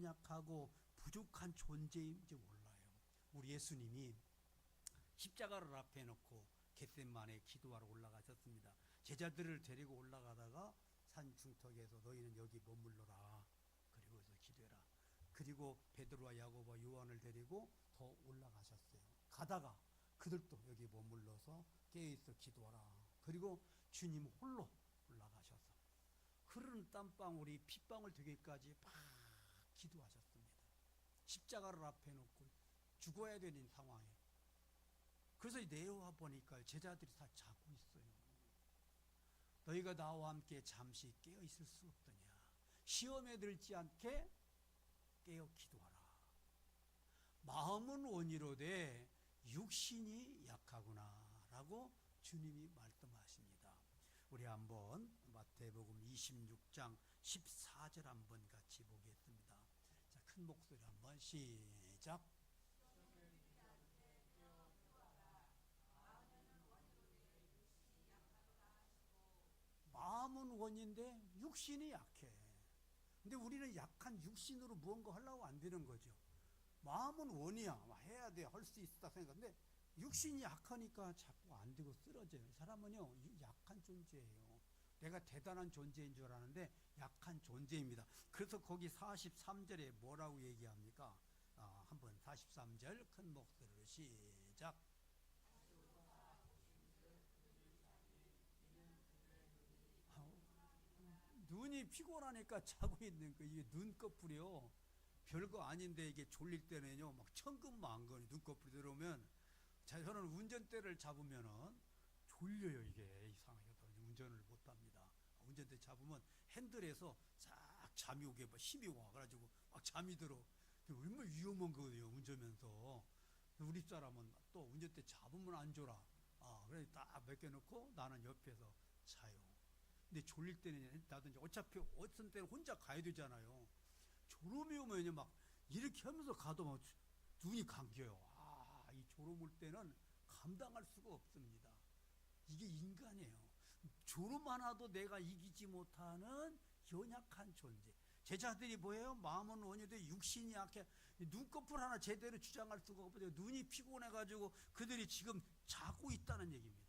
연약하고 부족한 존재인지 몰라요. 우리 예수님이 십자가를 앞에 놓고 겟셋마네 기도하러 올라가셨습니다. 제자들을 데리고 올라가다가 산 중턱에서 너희는 여기 머물러라. 그리고 여기서 기도해라. 그리고 베드로와 야고보와 요한을 데리고 더 올라가셨어요. 가다가 그들도 여기 머물러서 깨어있어 기도하라. 그리고 주님 홀로 올라가셔서 흐르는 땀방울이 핏방울 되기까지 막 기도하셨습니다. 십자가를 앞에 놓고 죽어야 되는 상황에. 그래서 내려와 보니까 제자들이 다 자고 있어요. 너희가 나와 함께 잠시 깨어 있을 수 없더냐. 시험에 들지 않게 깨어 기도하라. 마음은 원이로되 육신이 약하구나 라고 주님이 말씀하십니다. 우리 한번 마태복음 26장 14절 한번 같이 보겠습니다. 자, 큰 목소리 한번 시작. 마음은 원인데 육신이 약해. 근데 우리는 약한 육신으로 무언가 하려고 안 되는 거죠. 마음은 원이야. 해야 돼. 할 수 있다 생각하는데 육신이 약하니까 자꾸 안 되고 쓰러져요. 사람은요, 약한 존재예요. 내가 대단한 존재인 줄 아는데 약한 존재입니다. 그래서 거기 43절에 뭐라고 얘기합니까? 한번 43절 큰 목소리로 시작. 눈이 피곤하니까 자고 있는 거. 이게 눈꺼풀이요, 별거 아닌데 이게 졸릴 때는요 막 천근만근이 눈꺼풀이 들어오면. 자, 저는 운전대를 잡으면은 졸려요. 이게 이상하게 운전을 못합니다. 운전대 잡으면 핸들에서 싹 잠이 오게 막 힘이 와가지고 막 잠이 들어. 얼마나 위험한 거예요 운전면서. 우리 사람은 또 운전대 잡으면 안 졸아. 그래서 딱 맡겨놓고 나는 옆에서 자요. 근데 졸릴 때는 나도 이제 어차피 어떤 때는 혼자 가야 되잖아요. 졸음이 오면 막 이렇게 하면서 가도 막 눈이 감겨요. 이 졸음 올 때는 감당할 수가 없습니다. 이게 인간이에요. 졸음 하나도 내가 이기지 못하는 연약한 존재. 제자들이 뭐예요? 마음은 원이되 육신이 약해. 눈꺼풀 하나 제대로 주장할 수가 없어요. 눈이 피곤해가지고 그들이 지금 자고 있다는 얘기입니다.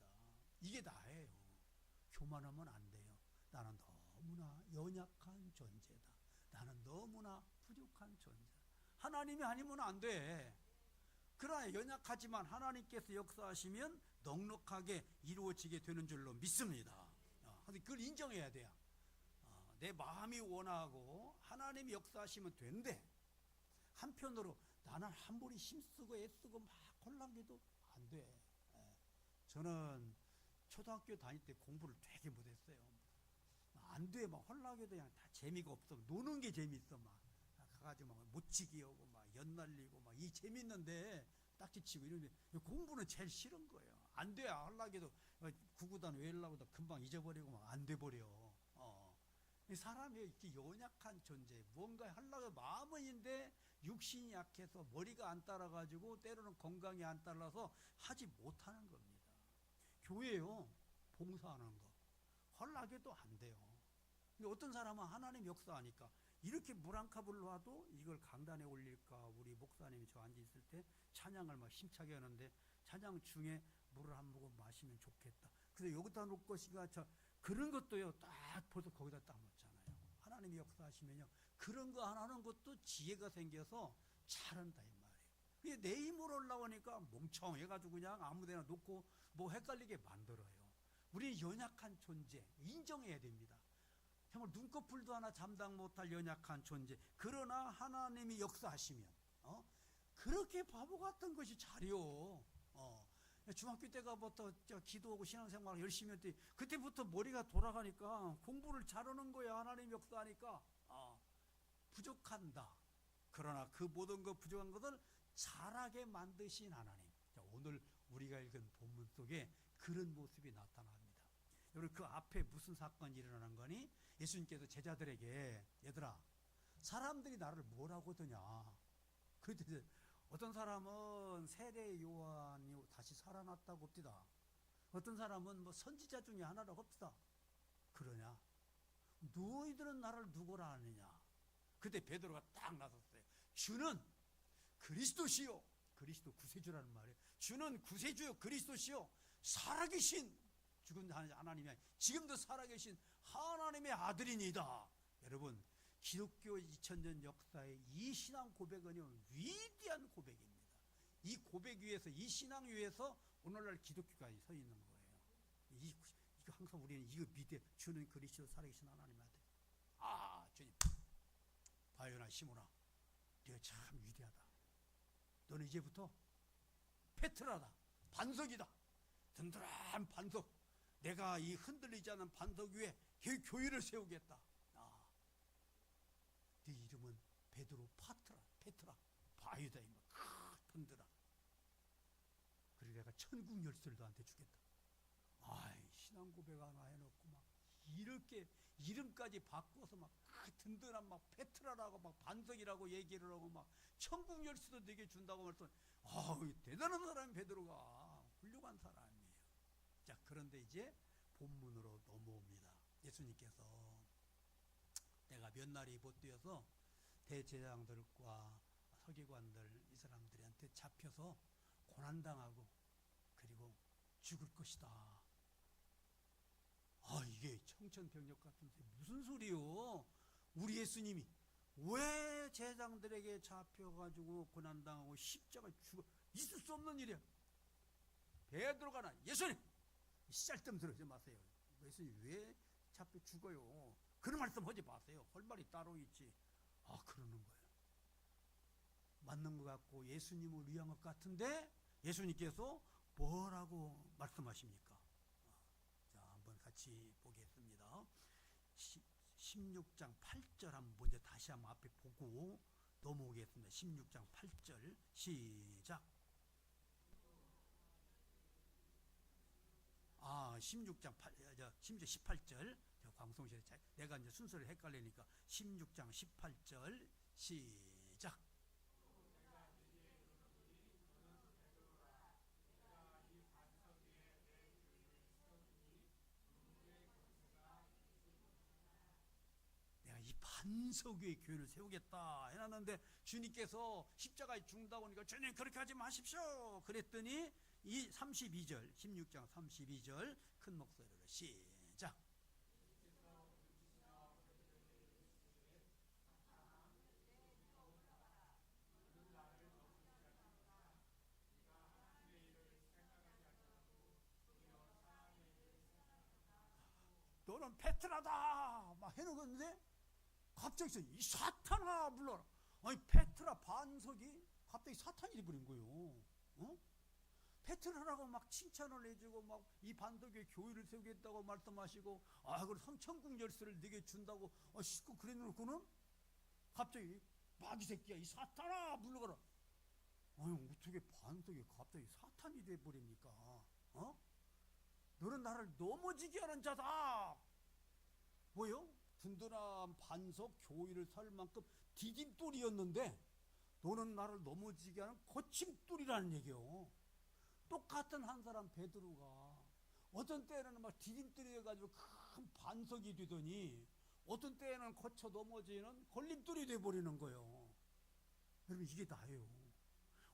이게 나예요. 교만하면 안 돼요. 나는 너무나 연약한 존재다. 나는 너무나 부족한 존재다. 하나님이 아니면 안 돼. 그러나 연약하지만 하나님께서 역사하시면 넉넉하게 이루어지게 되는 줄로 믿습니다. 그걸 인정해야 돼요. 내 마음이 원하고 하나님이 역사하시면 된대. 한편으로 나는 한물이 힘쓰고 애쓰고 막 홀랑해도 안 돼. 저는 초등학교 다닐 때 공부를 되게 못했어요. 안 돼. 막 홀랑해도 그냥 다 재미가 없어. 노는 게 재밌어. 막 가가지고 막 못치기 하고 막 연날리고 막 이 재밌는데 딱지치고 이러는데 공부는 제일 싫은 거예요. 안 돼. 하려고도 구구단 외우려고도 금방 잊어버리고 막 안 돼버려. 사람이 이렇게 연약한 존재, 뭔가 하려고 마음은 있는데 육신이 약해서 머리가 안 따라가지고 때로는 건강이 안 따라서 하지 못하는 겁니다. 교회요, 봉사하는 거 하려고도 안 돼요. 근데 어떤 사람은 하나님 역사하니까 이렇게 물 한 컵을 놔도 이걸 강단에 올릴까. 우리 목사님이 저 앉아있을 때 찬양을 막 힘차게 하는데 찬양 중에 물을 한 모금 마시면 좋겠다. 그래서 여기다 놓을 것인가. 그런 것도요, 딱 벌써 거기다 딱 놓잖아요. 하나님이 역사하시면요, 그런 거 안 하는 것도 지혜가 생겨서 잘한다 이 말이에요. 그게 내 힘으로 올라오니까 멍청해가지고 그냥 아무데나 놓고 뭐 헷갈리게 만들어요. 우리는 연약한 존재 인정해야 됩니다. 정말 눈꺼풀도 하나 감당 못할 연약한 존재. 그러나 하나님이 역사하시면 그렇게 바보 같은 것이 잘이요. 중학교 때가부터 기도하고 신앙생활 열심히 했더니 그때부터 머리가 돌아가니까 공부를 잘하는 거야. 하나님 역사하니까. 부족한다. 그러나 그 모든 것 부족한 것을 잘하게 만드신 하나님. 오늘 우리가 읽은 본문 속에 그런 모습이 나타납니다. 여러분, 그 앞에 무슨 사건이 일어나는 거니? 예수님께서 제자들에게, 얘들아, 사람들이 나를 뭐라고 하더냐. 그랬더니 어떤 사람은 세례 요한이 다시 살아났다고 합디다. 어떤 사람은 뭐 선지자 중에 하나라고 합디다. 그러냐? 너희들은 나를 누구라 하느냐? 그때 베드로가 딱 나섰어요. 주는 그리스도시요, 그리스도 구세주라는 말이에요. 주는 구세주요 그리스도시요 살아계신 죽은 하나님이 아니라 지금도 살아계신 하나님의 아들이니다. 여러분, 기독교 2000년 역사의 이 신앙 고백은요 위대한 고백입니다. 이 고백 위에서, 이 신앙 위에서 오늘날 기독교가 서 있는 거예요. 이거 항상 우리는 이거 믿어. 주는 그리스도 살아계신 하나님의 아들. 아, 주님, 바요나 시모나, 네가 참 위대하다. 너는 이제부터 페트라다, 반석이다. 든든한 반석. 내가 이 흔들리지 않은 반석 위에 교회를 세우겠다. 아, 네 이름은 베드로, 페트라, 바유다. 든든한. 그리고 내가 천국 열쇠를 너한테 주겠다. 아이, 신앙 고백 하나 해놓고 막 이렇게 이름까지 바꿔서 막 든든한 막 페트라라고 막 반석이라고 얘기를 하고 막 천국 열쇠도 내게 준다고 말했더니 대단한 사람이 베드로가 훌륭한 사람이에요. 자, 그런데 이제 본문으로 넘어옵니다. 예수님께서 내가 몇 날이 못되어서 대제사장들과 서기관들 이 사람들한테 잡혀서 고난당하고 그리고 죽을 것이다. 이게 청천벽력 같은데 무슨 소리요? 우리 예수님이 왜 제사장들에게 잡혀가지고 고난당하고 십자가 죽어? 있을 수 없는 일이야. 베드로가 나 예수님 쌀뜸 들어지 마세요. 예수님 왜 잡혀 죽어요? 그런 말씀 하지 마세요. 할 말이 따로 있지. 그러는 거예요. 맞는 것 같고 예수님을 위한 것 같은데 예수님께서 뭐라고 말씀하십니까? 자, 한번 같이 보겠습니다. 16장 8절 한번 먼저 다시 한번 앞에 보고 넘어오겠습니다. 16장 8절 시작. 16장 18절 방송실에 내가 이제 순서를 헷갈리니까 16장 18절 시작. 내가 이 반석 위에 교회를 세우겠다 해놨는데 주님께서 십자가에 죽는다고 하니까 주님 그렇게 하지 마십시오 그랬더니 이 32절 16장 32절 큰 목소리로 시작. 너는 페트라다 막 해놓는데 갑자기 이 사탄아 불러라. 아니 페트라 반석이 갑자기 사탄이 돼버린 거예요. 페트라라고 막 칭찬을 해주고 막 이 반석에 교회를 세우겠다고 말씀하시고 그걸 천국 열쇠를 네게 준다고 싣고 그래놓고는 갑자기 마귀 새끼야 이 사탄아 물러가라. 아니 어떻게 반석이 갑자기 사탄이 돼버립니까? 너는 나를 넘어지게 하는 자다. 뭐요? 든든한 반석 교회를 살 만큼 디딤돌이었는데 너는 나를 넘어지게 하는 거침돌이라는 얘기요. 똑같은 한 사람 베드로가 어떤 때는 막 디딤돌이 돼가지고 큰 반석이 되더니 어떤 때는 거쳐 넘어지는 걸림돌이 돼버리는 거예요. 여러분 이게 나예요.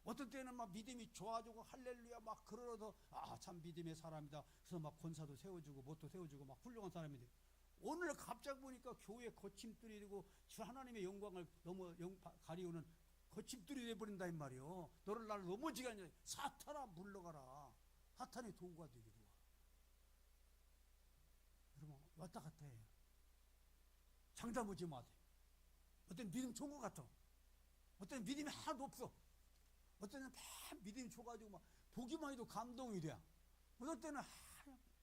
어떤 때는 막 믿음이 좋아지고 할렐루야 막 그러러서 참 믿음의 사람이다. 그래서 막 권사도 세워주고 뭣도 세워주고 막 훌륭한 사람인데 오늘 갑자기 보니까 교회 거침돌이 되고 주 하나님의 영광을 가리우는 거침돌이 돼버린다 이 말이요. 너를 나를 넘어지게 하냐. 사탄아 물러가라. 사탄의 도구가 되기로 와. 여러분 왔다 갔다 해. 장담 오지 마세요. 어떤 믿음 좋은 것 같아. 어떤 믿음이 하나도 없어. 어떤 때는 막 믿음이 좋아가지고 막 보기만 해도 감동이 돼. 어떤 때는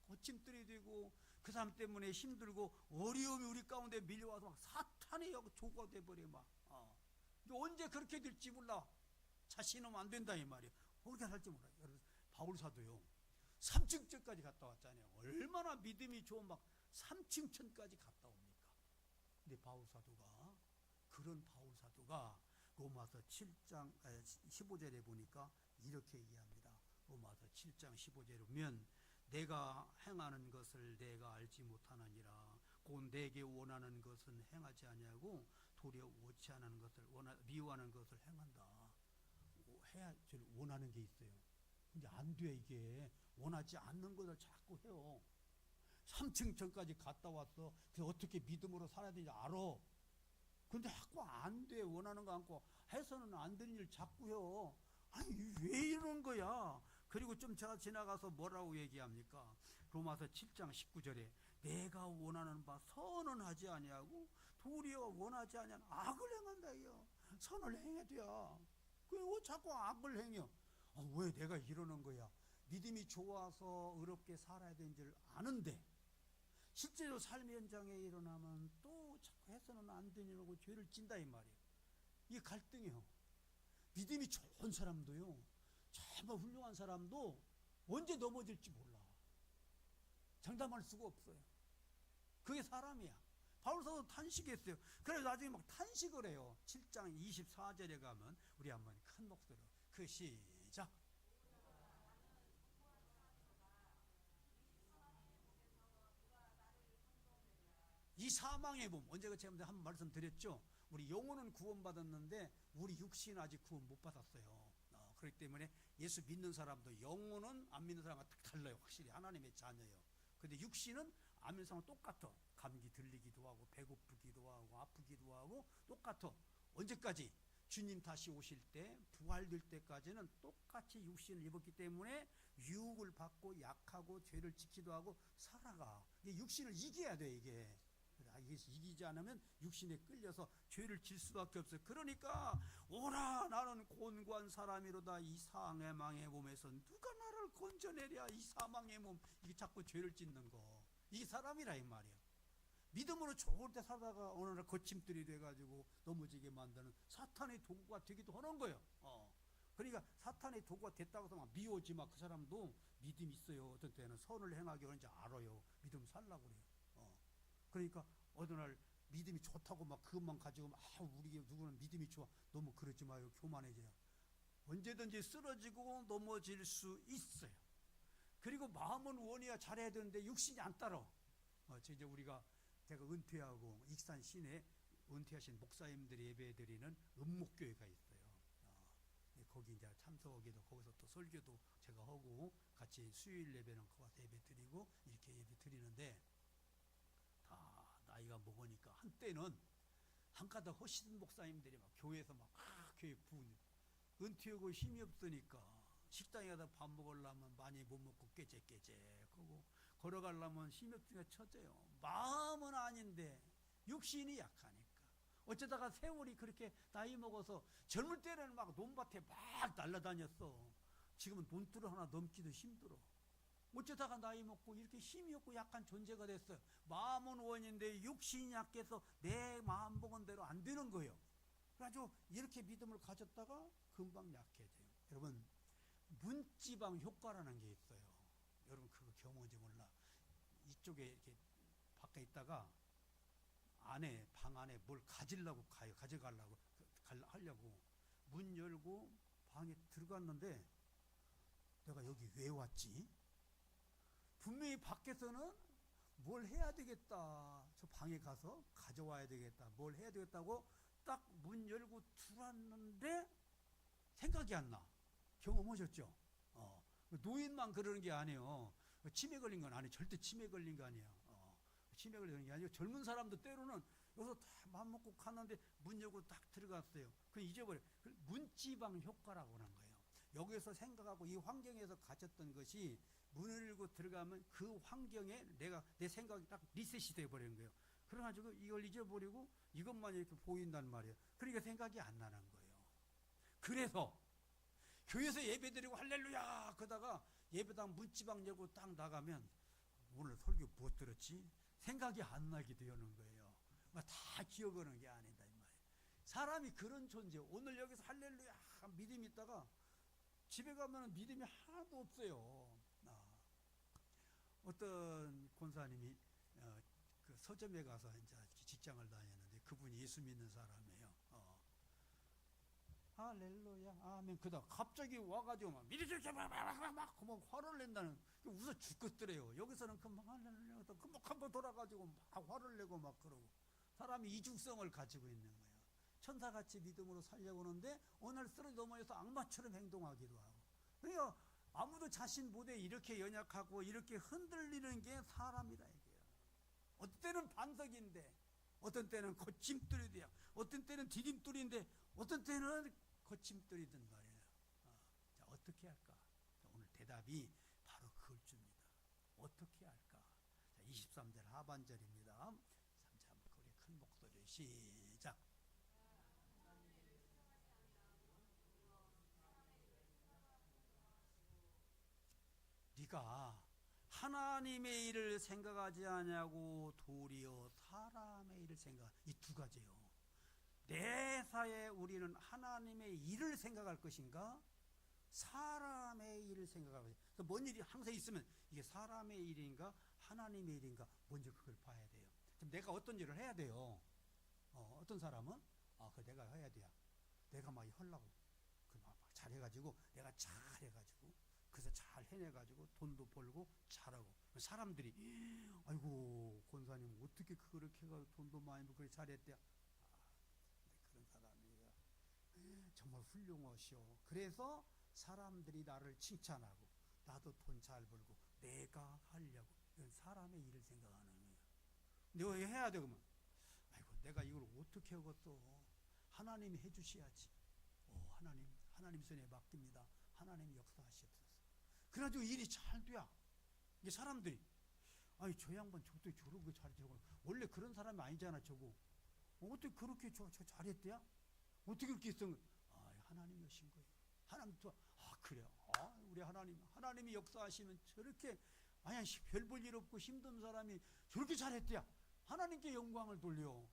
거침돌이 되고 그 사람 때문에 힘들고 어려움이 우리 가운데 밀려와서 막 사탄의 조가 돼버려 막. 언제 그렇게 될지 몰라. 자신은 안 된다 이 말이에요. 어떻게 살지 몰라. 여러분 바울 사도요 3층천까지 갔다 왔잖아요. 얼마나 믿음이 좋은 막 3층천까지 갔다 옵니까? 근데 그런 바울 사도가 로마서 7장 15절에 보니까 이렇게 얘기합니다. 로마서 7장 15절에 보면 내가 행하는 것을 내가 알지 못하느니라 곧 내게 원하는 것은 행하지 아니하고 도리어 원치 않은 것을 미워하는 것을 행한다. 해야 원하는 게 있어요. 근데 안 돼. 이게 원하지 않는 것을 자꾸 해요. 3층 전까지 갔다 왔어. 그래서 어떻게 믿음으로 살아야 되는지 알아. 근데 자꾸 안 돼. 원하는 거 않고 해서는 안 되는 일 자꾸 해요. 아니 왜 이런 거야. 그리고 좀 제가 지나가서 뭐라고 얘기합니까? 로마서 7장 19절에 내가 원하는 바 선은 하지 아니하고 도리어 원하지 아니한 악을 행한다. 이요. 선을 행해도야. 왜 자꾸 악을 행여? 왜 내가 이러는 거야? 믿음이 좋아서 의롭게 살아야 되는 줄 아는데 실제로 삶의 현장에 일어나면 또 자꾸 해서는 안 되냐고 죄를 진다 이 말이에요. 이게 갈등이에요. 믿음이 좋은 사람도요, 정말 훌륭한 사람도 언제 넘어질지 몰라. 장담할 수가 없어요. 그게 사람이야. 바울사도 탄식했어요. 그래서 나중에 막 탄식을 해요. 7장 24절에 가면 우리 한번 큰 목소리로 그 시작. 이 사망의 몸, 언제가 제가 한번 말씀드렸죠. 우리 영혼은 구원받았는데 우리 육신은 아직 구원 못 받았어요. 그렇기 때문에 예수 믿는 사람도 영혼은 안 믿는 사람과 딱 달라요. 확실히 하나님의 자녀예요. 근데 육신은 안 믿는 사람은 똑같아. 감기 들리기도 하고 배고프기도 하고 아프기도 하고 똑같아. 언제까지? 주님 다시 오실 때 부활될 때까지는 똑같이 육신을 입었기 때문에 유혹을 받고 약하고 죄를 지키도 하고 살아가. 이게 육신을 이겨야 돼. 이게 이기지 않으면 육신에 끌려서 죄를 질 수밖에 없어요. 그러니까 오라 나는 곤고한 사람이로다. 이 사망의 몸에서 누가 나를 건져내랴. 이 사망의 몸, 이게 자꾸 죄를 짓는 거, 이게 사람이라 이 말이야. 믿음으로 좋을 때 살다가 어느 날 거침들이 돼가지고 넘어지게 만드는 사탄의 도구가 되기도 하는 거예요. 그러니까 사탄의 도구가 됐다고 해서 막 미워지 막 그 사람도 믿음이 있어요. 어떤 때는 선을 행하기 하는지 알아요. 믿음 살라고 그래요. 그러니까 어느 날 믿음이 좋다고 막 그것만 가지고 막 우리 누구는 믿음이 좋아. 너무 그러지 마요. 교만해져요. 언제든지 쓰러지고 넘어질 수 있어요. 그리고 마음은 원해야 잘해야 되는데 육신이 안 따라. 이제 우리가 제가 은퇴하고 익산 시내 은퇴하신 목사님들이 예배드리는 은목교회가 있어요. 거기 이제 참석하기도 거기서 또 설교도 제가 하고 같이 수요일 예배는 거기서 예배 드리고 이렇게 예배 드리는데 다 나이가 먹으니까 한때는 한가닥 허신 목사님들이 막 교회에서 막 교회 부은 은퇴하고 힘이 없으니까 식당에 가다 밥 먹으려면 많이 못 먹고 깨재깨재하고 걸어가려면 힘이 없으니까 처져요. 마음은 아닌데 육신이 약하니까 어쩌다가 세월이 그렇게 나이 먹어서 젊을 때는 막 논밭에 막 날아다녔어. 지금은 논두루 하나 넘기도 힘들어. 어쩌다가 나이 먹고 이렇게 힘이 없고 약한 존재가 됐어요. 마음은 원인데 육신이 약해서 내 마음 먹은 대로 안 되는 거예요. 그래가지고 이렇게 믿음을 가졌다가 금방 약해져요. 여러분, 문지방 효과라는 게 있어요. 여러분 그거 경험인지 몰라. 이쪽에 이렇게 밖에 있다가 안에 방 안에 뭘 가지려고 가요. 가져가려고 하려고 문 열고 방에 들어갔는데 내가 여기 왜 왔지? 분명히 밖에서는 뭘 해야 되겠다. 저 방에 가서 가져와야 되겠다. 뭘 해야 되겠다고 딱 문 열고 들어왔는데 생각이 안 나. 경험하셨죠? 노인만 그러는 게 아니에요. 치매 걸린 건 아니에요. 절대 치매 걸린 거 아니에요. 치매 걸리는 게 아니고 젊은 사람도 때로는 여기서 다 맘 먹고 갔는데 문 열고 딱 들어갔어요. 그럼 잊어버려요. 문지방 효과라고 하는 거예요. 여기서 생각하고 이 환경에서 가졌던 것이 문을 열고 들어가면 그 환경에 내 생각이 딱 리셋이 돼버리는 거예요. 그래가지고 이걸 잊어버리고 이것만 이렇게 보인단 말이에요. 그러니까 생각이 안 나는 거예요. 그래서 교회에서 예배드리고 할렐루야 그러다가 예배당 문지방 열고 딱 나가면 오늘 설교 못 들었지? 생각이 안 나게 되는 거예요. 다 기억하는 게 아니다 이 말이에요. 사람이 그런 존재. 오늘 여기서 할렐루야 믿음이 있다가 집에 가면 믿음이 하나도 없어요. 어떤 권사님이 그 서점에 가서 이제 직장을 다녔는데 그분이 예수 믿는 사람이에요. 할렐루야 아멘. 그다음 갑자기 와가지고 막 믿으십시오 막 화를 낸다는. 웃어 죽겠더래요. 여기서는 금방 할렐루야 금방 한번 돌아가지고 막 화를 내고 막 그러고 사람이 이중성을 가지고 있는 거예요. 천사같이 믿음으로 살려고 하는데 어느 날 쓰러져 넘어져서 악마처럼 행동하기도 하고. 그러니까 아무도 자신 못해 이렇게 연약하고 이렇게 흔들리는 게 사람이라 이게요. 어떤 때는 반석인데 어떤 때는 거침돌이야. 어떤 때는 디딤돌인데 어떤 때는 거침돌이든 말이에요. 자, 어떻게 할까? 자, 오늘 대답이 바로 그걸 줍니다. 어떻게 할까? 자, 23절 하반절입니다. 3절 우리 큰 목소리 시작. 네가 하나님의 일을 생각하지 아니하고 도리어 사람의 일을 생각. 이 두 가지요. 내 사에 우리는 하나님의 일을 생각할 것인가, 사람의 일을 생각할 것인가. 뭔 일이 항상 있으면 이게 사람의 일인가 하나님의 일인가 먼저 그걸 봐야 돼요. 그럼 내가 어떤 일을 해야 돼요. 어떤 사람은 그 내가 해야 돼요. 내가 막 하려고 막 잘해가지고 내가 잘해가지고 그래서 잘 해내가지고 돈도 벌고 잘하고 사람들이 아이고 권사님 어떻게 그렇게 해가지고 돈도 많이 벌고 그렇게 잘했대. 그런 사람이야. 정말 훌륭하시오. 그래서 사람들이 나를 칭찬하고 나도 돈 잘 벌고 내가 하려고 이런 사람의 일을 생각하는 거예요. 내가 해야 돼 그러면 아이고 내가 이걸 어떻게 하겠어. 하나님이 해주셔야지. 하나님 손에 맡깁니다. 하나님이 역사하시옵소서. 그래가지고 일이 잘 돼야. 이게 사람들이 아니 저 양반 저도 저렇게 잘했고 원래 그런 사람이 아니잖아 저거. 어떻게 그렇게 저 잘했대야? 어떻게 그렇게 했어? 하나님이 하신 거예요. 하나님도 그래요. 우리 하나님이 역사하시면 저렇게 아니 별 볼 일 없고 힘든 사람이 저렇게 잘했대야. 하나님께 영광을 돌려.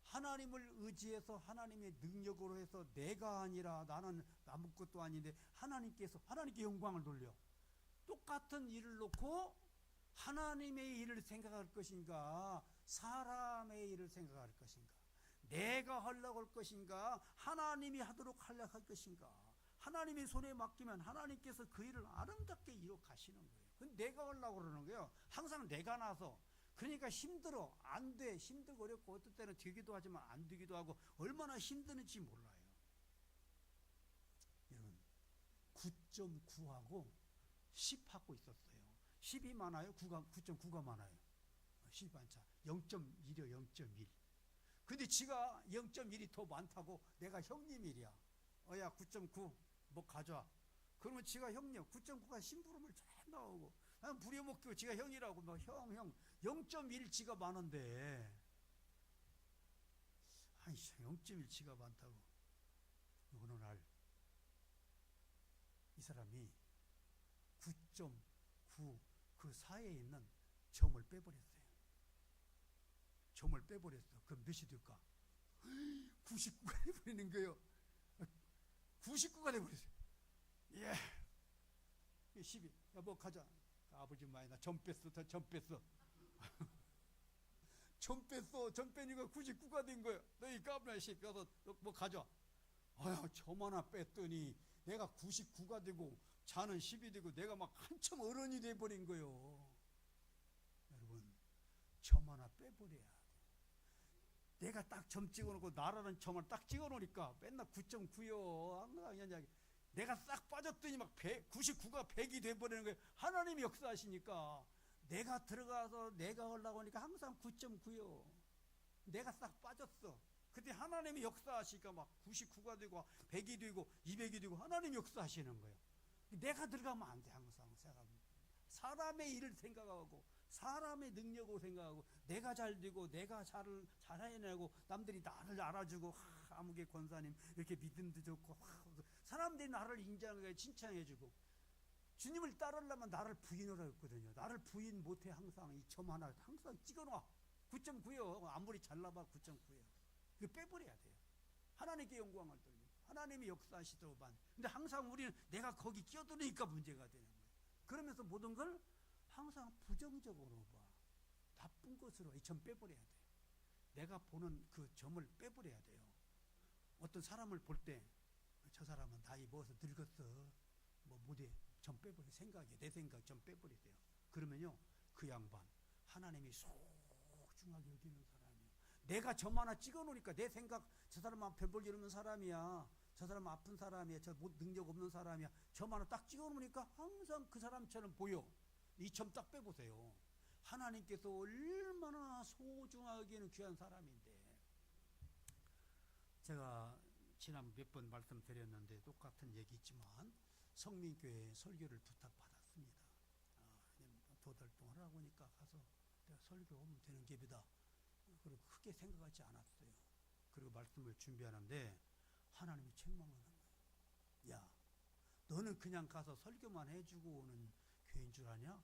하나님을 의지해서 하나님의 능력으로 해서 내가 아니라 나는 아무것도 아닌데 하나님께 영광을 돌려. 똑같은 일을 놓고 하나님의 일을 생각할 것인가 사람의 일을 생각할 것인가, 내가 하려고 할 것인가 하나님이 하도록 하려고 할 것인가. 하나님의 손에 맡기면 하나님께서 그 일을 아름답게 이뤄 가시는 거예요. 근데 내가 하려고 그러는 거예요. 항상 내가 나서. 그러니까 힘들어. 안 돼. 힘들고 어렵고 어떨 때는 되기도 하지만 안 되기도 하고 얼마나 힘드는지 몰라요. 여러분 9.9하고 10하고 있었어요. 10이 많아요? 9.9가 많아요? 10이 많자. 0.1이요. 0.1. 근데 지가 0.1이 더 많다고 내가 형님 일이야. 야 9.9 뭐 가져와. 그러면 지가 형님 9.9가 심부름을 잘 나오고 난 부려먹고 지가 형이라고 막 형 0.1 지가 많은데 아니 0.1 지가 많다고. 어느 날 이 사람이 9.9 그 사이에 있는 점을 빼버렸어요. 점을 빼버렸어. 그럼 몇이 될까? 99가 돼버리는 거예요. 99가 돼버렸어요. 예. 12. 야, 뭐 가자. 아버지 많이 나 점 뺐어. 점 뺐어. 점 뺐어. 점 빼니까 99가 된 거예요. 너 이 까불한 새끼 가서 뭐 가져. 점 하나 뺐더니 내가 99가 되고 자는 10이 되고 내가 막 한참 어른이 돼버린 거예요. 여러분 점 하나 빼버려야 돼. 내가 딱 점 찍어놓고 나라는 점을 딱 찍어놓으니까 맨날 9.9요. 내가 싹 빠졌더니 막 99가 100이 돼버리는 거예요. 하나님이 역사하시니까 내가 들어가서 내가 하려고 하니까 항상 9.9요. 내가 싹 빠졌어. 그때 하나님이 역사하시니까 막 99가 되고 100이 되고 200이 되고 하나님이 역사하시는 거예요. 내가 들어가면 안 돼. 항상 사람의 일을 생각하고 사람의 능력으로 생각하고 내가 잘 되고 내가 잘 해내고 남들이 나를 알아주고 아무개 권사님 이렇게 믿음도 좋고 사람들이 나를 인정하게 칭찬해주고 주님을 따르려면 나를 부인하라고 했거든요. 나를 부인 못해. 항상 이 점 하나 항상 찍어놔. 9.9요. 아무리 잘나봐 9.9요. 이거 빼버려야 돼요. 하나님께 영광을 돌리고 하나님이 역사하시더만. 근데 항상 우리는 내가 거기 끼어들으니까 문제가 되는 거예요. 그러면서 모든 걸 항상 부정적으로 봐. 나쁜 것으로 이 점 빼버려야 돼요. 내가 보는 그 점을 빼버려야 돼요. 어떤 사람을 볼 때 저 사람은 나이 먹어서 늙었어. 뭐 못해. 점 빼버려. 생각이 내 생각 점 빼버리세요. 그러면요 그 양반 하나님이 소중하게 여기는 사람이에요. 내가 점 하나 찍어 놓으니까 내 생각, 저 사람은 별 볼 일 없는 사람이야, 저 사람은 아픈 사람이야, 저 능력 없는 사람이야, 점 하나 딱 찍어 놓으니까 항상 그 사람처럼 보여. 이 점 딱 빼보세요. 하나님께서 얼마나 소중하기는 귀한 사람인데. 제가 지난 몇 번 말씀드렸는데 똑같은 얘기지만 성민교회 설교를 부탁받았습니다. 두 달 동안 하고 오니까 가서 내가 설교하면 되는 깁이다. 그리고 크게 생각하지 않았어요. 그리고 말씀을 준비하는데 하나님이 책망하는 거예요. 야, 너는 그냥 가서 설교만 해주고 오는 교회인 줄 아냐?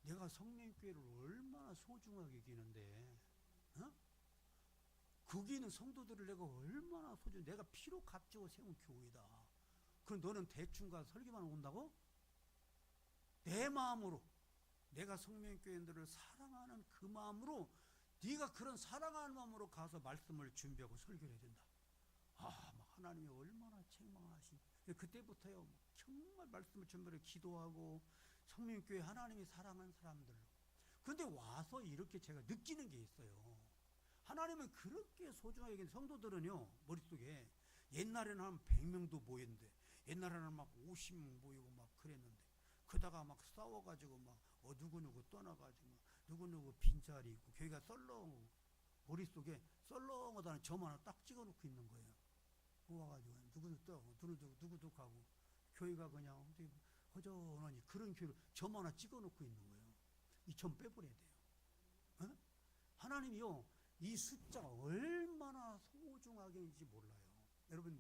내가 성민교회를 얼마나 소중하게 여기는데, 어? 거기 있는 성도들을 내가 얼마나 소중해. 내가 피로 값주고 세운 교회다. 그럼 너는 대충 가서 설교만 온다고? 내 마음으로, 내가 성민교회인들을 사랑하는 그 마음으로, 네가 그런 사랑하는 마음으로 가서 말씀을 준비하고 설교를 해야 된다. 하나님이 얼마나 책망하신. 그때부터요, 정말 말씀을 준비하고 기도하고 성민교회 하나님이 사랑하는 사람들로. 그런데 와서 이렇게 제가 느끼는 게 있어요. 하나님은 그렇게 소중하게 여기는 성도들은요, 머릿속에 옛날에는 한 100명도 모였는데, 옛날에는 막 50명 모이고 막 그랬는데, 그러다가 막 싸워가지고 막 누구누구 떠나가지고 막 누구누구 빈자리 있고 교회가 썰렁하고, 머릿속에 썰렁하다는 점 하나 딱 찍어놓고 있는 거예요. 모아가지고 누구도 떠고 누구도 가고, 교회가 그냥 허전하니 그런 교회를 점 하나 찍어놓고 있는 거예요. 이 점 빼버려야 돼요. 어? 하나님이요, 이 숫자가 얼마나 소중하게인지 몰라요. 여러분,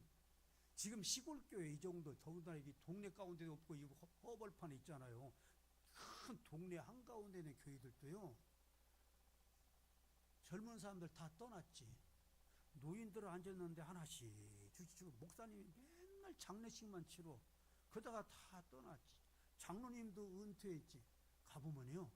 지금 시골교회 이 정도, 더군다나 이 동네 가운데도 없고 이 허벌판에 있잖아요. 큰 동네 한가운데 있는 교회들도요, 젊은 사람들 다 떠났지. 노인들 앉았는데 하나씩 주시고, 목사님이 맨날 장례식만 치러, 그러다가 다 떠났지. 장로님도 은퇴했지. 가보면요,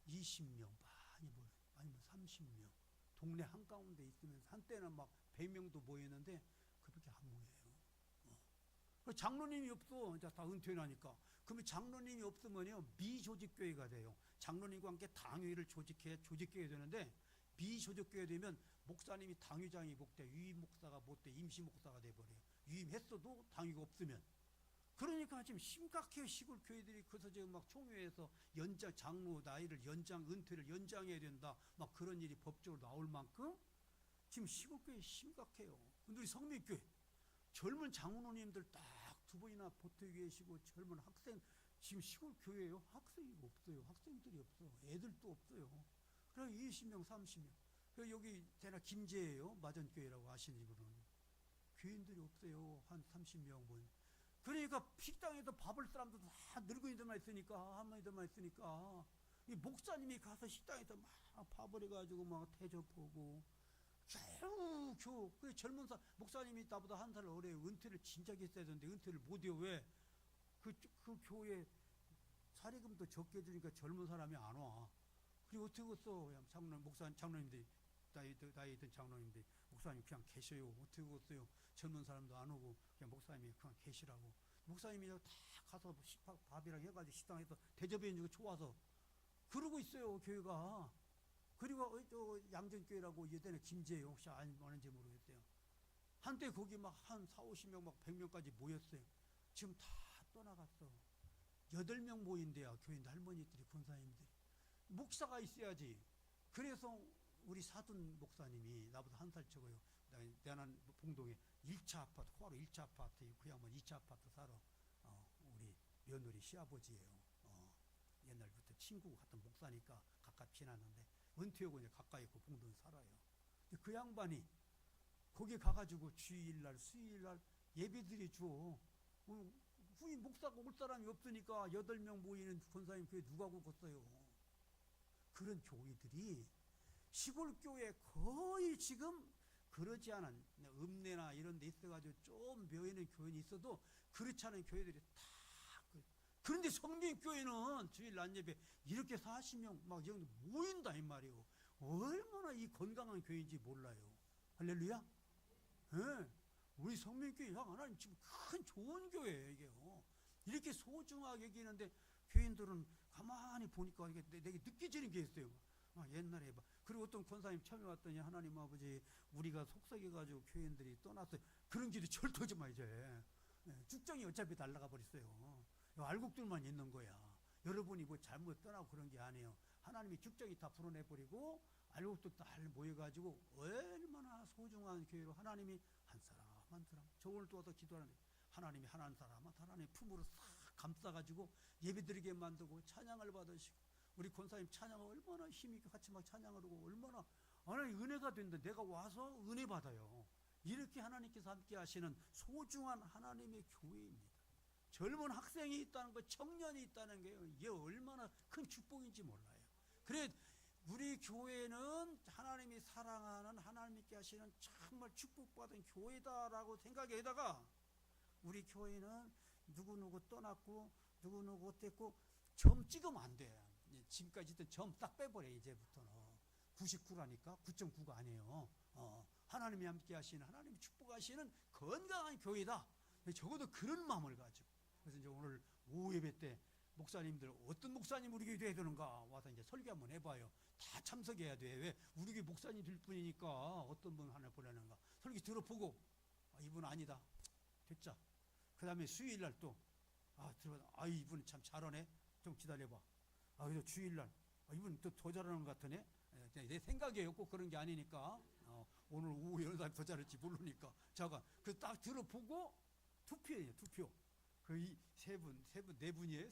20명 많이 모여, 아니면 30명. 동네 한가운데 있으면서 한때는 막 100명도 모였는데 그렇게 안 모여요. 장로님이 없어. 이제 다 은퇴하니까. 그러면 장로님이 없으면요, 미조직교회가 돼요. 장로님과 함께 당회를 조직해야 되는데, 미조직교회 되면 목사님이 당회장이 못 돼, 유임 목사가 못 돼, 임시 목사가 돼버려요. 유임했어도 당회가 없으면. 그러니까 지금 심각해요. 시골 교회들이. 그래서 지금 막 총회에서 연장, 장로 나이를 연장, 은퇴를 연장해야 된다, 막 그런 일이 법적으로 나올 만큼 지금 시골 교회 심각해요. 근데 우리 성민교회 젊은 장로님들 딱 두 분이나 보태 계시고, 젊은 학생, 지금 시골 교회예요. 학생이 없어요. 학생들이 없어. 애들도 없어요. 그래 20명, 30명. 여기 대나 김제예요. 마전교회라고 아시는 분은 교인들이 없어요. 한 30명 분. 그러니까 식당에서 밥을 사람도 다 늙은이들만 있으니까, 할머니들만 있으니까, 이 목사님이 가서 식당에서 막 밥을 해가지고 막 대접하고 겨우 그 젊은 목사님이 나보다 한 살 어려요. 은퇴를 진작에 했어야 되는데 은퇴를 못해요. 왜? 그 교회 사리금도 적게 주니까 젊은 사람이 안 와. 그리고 어떻게 했어? 장로님들이, 나이 든 장로님들이, 목사님 그냥 계셔요. 어떻게 했어요? 젊은 사람도 안 오고 그냥 목사님이 그냥 계시라고. 목사님이 다 가서 밥이랑 해가지고 식당에서 대접해주고 좋아서 그러고 있어요, 교회가. 그리고 양전교회라고 예전에 김제에 혹시 아는지 모르겠어요. 한때 거기 막 한 4, 50명 막 100명까지 모였어요. 지금 다 떠나갔어. 8명 모인대요. 교인 할머니들이, 권사님들이. 목사가 있어야지. 그래서 우리 사돈 목사님이 나보다 한 살 적어요. 대난 봉동에 1차 아파트, 호화로 1차 아파트, 그 양반 2차 아파트 살아. 우리 며느리 시아버지예요. 옛날부터 친구 같은 목사니까 가깝 지났는데 은퇴하고 이제 가까이 있고 봉동에 살아요. 그 양반이 거기 가가지고 주일날, 수요일날 예배드려 줘. 후임 목사가 올 사람이 없으니까 8명 모이는 권사님 교회 누가 오겠어요. 그런 교회들이 시골 교회 거의 지금 그러지 않은, 읍내나 이런 데 있어가지고 좀 묘있는 교회는 있어도 그렇지 않은 교회들이 다. 그런데 성민교회는 주일 낮예배 이렇게 40명 막 정도 모인다 이 말이에요. 얼마나 이 건강한 교회인지 몰라요. 할렐루야. 네. 우리 성민교회 하나님 지금 큰 좋은 교회예요. 이게요. 이렇게 소중하게 여기는데 교인들은 가만히 보니까 이게 내게 느껴지는 게 있어요. 옛날에 봐. 그리고 어떤 권사님 처음에 왔더니 하나님 아버지 우리가 속썩여가지고 교인들이 떠났어요. 그런 길이 절도지 마 이제. 쭉정이 어차피 날라가 버렸어요. 알곡들만 있는 거야. 여러분이 뭐 잘못 떠나고 그런 게 아니에요. 하나님이 쭉정이 다 풀어내버리고 알곡들 다 모여가지고 얼마나 소중한 교회로 하나님이 한 사람 한 사람 저 오늘 또 와서 기도하는데 하나님이 한 사람 한 하나님 품으로 싹 감싸가지고 예배드리게 만들고 찬양을 받으시고 우리 권사님 찬양을 얼마나 힘있게 같이 막 찬양을 하고 얼마나 하나님 은혜가 된다. 내가 와서 은혜 받아요. 이렇게 하나님께서 함께 하시는 소중한 하나님의 교회입니다. 젊은 학생이 있다는 것, 청년이 있다는 게 이게 얼마나 큰 축복인지 몰라요. 그래 우리 교회는 하나님이 사랑하는 하나님께 하시는 정말 축복받은 교회다라고 생각에다가 우리 교회는 누구누구 떠났고 누구누구 어땠고 점 찍으면 안 돼. 지금까지 있던 점 딱 빼버려. 이제부터는 99라니까 9.9가 아니에요. 하나님이 함께 하시는 하나님이 축복하시는 건강한 교회다. 적어도 그런 마음을 가지고 그래서 이제 오늘 오후 예배 때 목사님들 어떤 목사님 우리 교회 돼야 되는가 와서 이제 설교 한번 해봐요. 다 참석해야 돼. 왜? 우리 교회 목사님 될 뿐이니까 어떤 분 하나 보내는가 설교 들어보고 이분 아니다. 됐자. 그 다음에 수요일날 또 들어봐. 이분 참 잘하네. 좀 기다려봐. 그래서 주일날 이분 또 더 잘하는 것 같으네. 내 생각이에요. 꼭 그런 게 아니니까. 오늘 오후 여러 사람이 더 잘할지 모르니까. 잠깐 그 딱 들어보고 투표예요. 투표. 그 네 분이에요.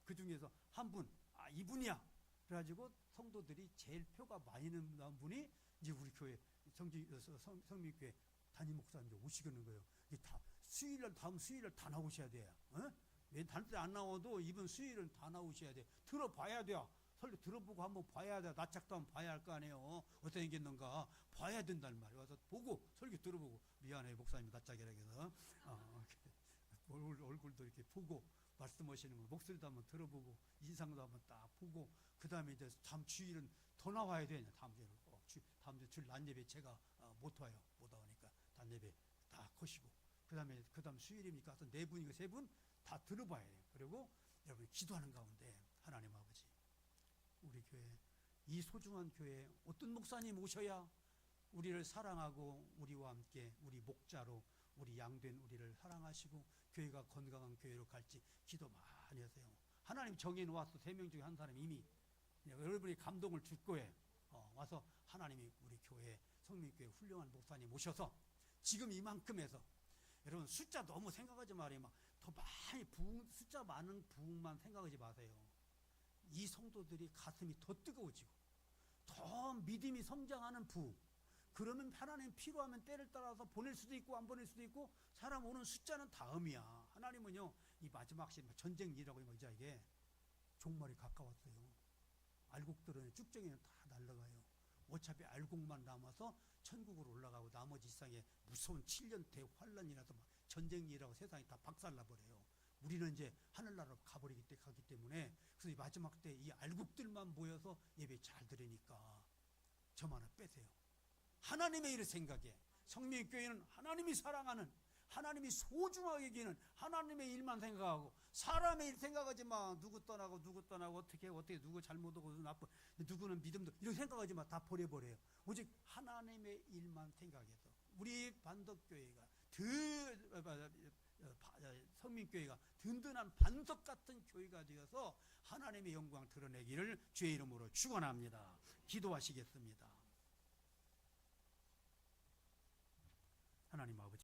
그 중에서 한 분, 이분이야. 그래가지고 성도들이 제일 표가 많이 나온 분이 이제 우리 교회 성민교회 담임 목사님 오시겠는 거예요. 이게 다 수요일날 다음 수요일날 다 나오셔야 돼요. 왜 다른 때 안 나와도 이번 수요일은 다 나오셔야 돼. 들어봐야 돼요. 설교 들어보고 한번 봐야 돼. 낯짝도 한번 봐야 할 거 아니에요. 어떻게 생겼는가 봐야 된다는 말이에요. 와서 보고 설교 들어보고 미안해 목사님 낯짝이라 해서 얼굴도 이렇게 보고 말씀하시는 거 목소리도 한번 들어보고 인상도 한번 딱 보고 그 다음에 이제 다음 주일은 더 나와야 되냐. 다음 주일 낮 예배 제가 못 와요. 못 와니까 낮 예배 다 거시고 그 다음 수요일이니까 네 분이고 세 분 다 들어봐야 돼요. 그리고 여러분 기도하는 가운데 하나님 아버지 우리 교회 이 소중한 교회에 어떤 목사님 오셔야 우리를 사랑하고 우리와 함께 우리 목자로 우리 양된 우리를 사랑하시고 교회가 건강한 교회로 갈지 기도 많이 하세요. 하나님 정해놓았어. 3명 중에 한 사람이 이미 여러분이 감동을 줄 거예요. 와서 하나님이 우리 교회 성민교회 훌륭한 목사님 모셔서 지금 이만큼 해서 여러분 숫자 너무 생각하지 말아요. 더 많이 숫자 많은 부흥만 생각하지 마세요. 이 성도들이 가슴이 더 뜨거워지고 더 믿음이 성장하는 부흥. 그러면 하나님 필요하면 때를 따라서 보낼 수도 있고 안 보낼 수도 있고 사람 오는 숫자는 다음이야. 하나님은요 이 마지막 시 전쟁일이라고 이게 종말이 가까웠어요. 알곡들은 쭉정이는 다 날아가요. 어차피 알곡만 남아서 천국으로 올라가고 나머지 세상에 무서운 7년 대환란이라서 전쟁일이라고 세상이 다 박살나버려요. 우리는 이제 하늘나라로 가기 때문에 그래서 이 마지막 때 이 알곡들만 모여서 예배 잘 들으니까 점 하나 빼세요. 하나님의 일을 생각해. 성민교회는 하나님이 사랑하는 하나님이 소중하게 여기는 하나님의 일만 생각하고 사람의 일 생각하지 마. 누구 떠나고 어떻게 누구 잘못하고 나쁜 누구는 믿음도 이런 생각하지 마. 다 버려버려요. 오직 하나님의 일만 생각해서 우리 반덕교회가 성민교회가 든든한 반석 같은 교회가 되어서 하나님의 영광 드러내기를 주의 이름으로 축원합니다. 기도하시겠습니다. 하나님 아버지